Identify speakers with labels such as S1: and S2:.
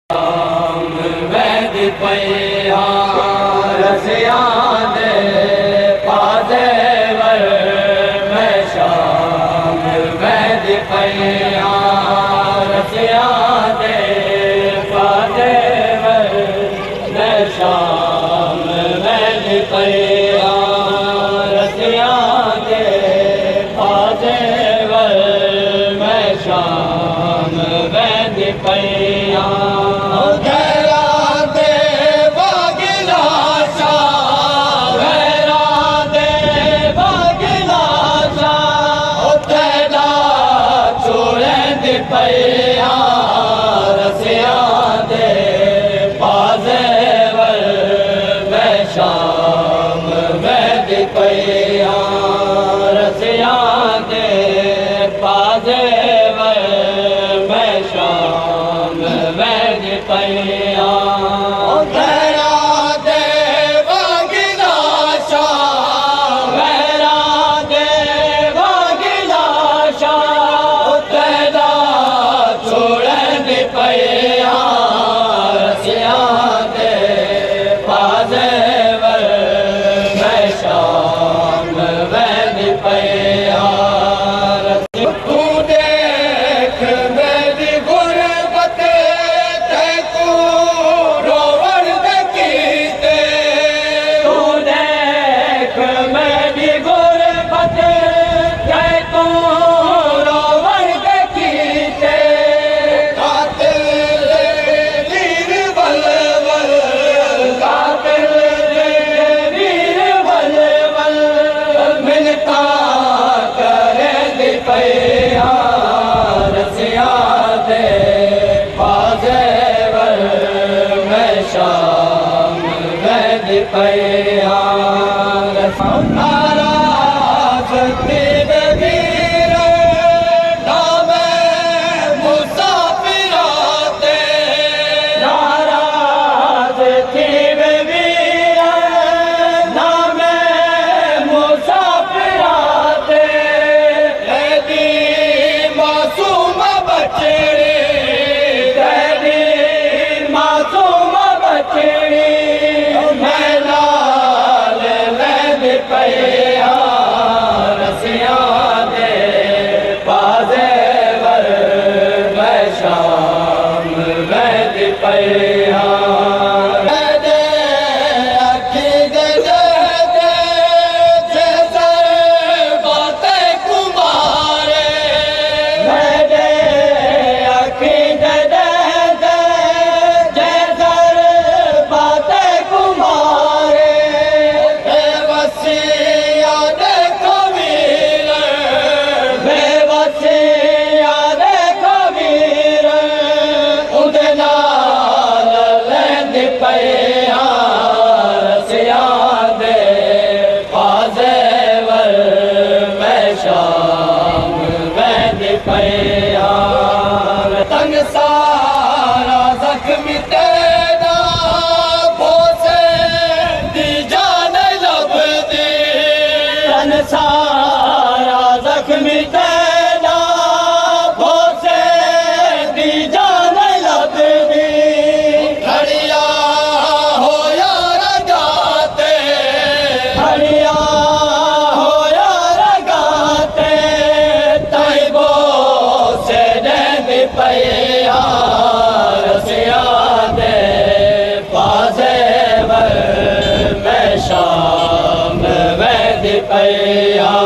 S1: वैद पैया रसिया दे पादेवर में शाम वैद पैया रसिया दे पादेवर में शाम वैद पैया रसिया दे पादेवर में शाम वैद पैया पैया रसिया दे पाजेवर में शाम वैद पैया रसिया दे पाजेवर में शाम वैद पैया शाम वैद पैया नाराज तीर वीर नाम मुसाफिराते नाराज तीर वीर नाम मुसाफिराते ऐदी मासूम बचड़े ऐदी मासूम पैया रसिया दे पाजेवर में शाम वैद पैया पैया रसिया दे पाजेवर में शाम वैद पैया तन सारा जख्मी तेरा भोसे दी जान लभदी तन सारा जख्मी तेरा भोसे दी जान लभदी पैया रसिया दे पाजेवर में शाम वैद पैया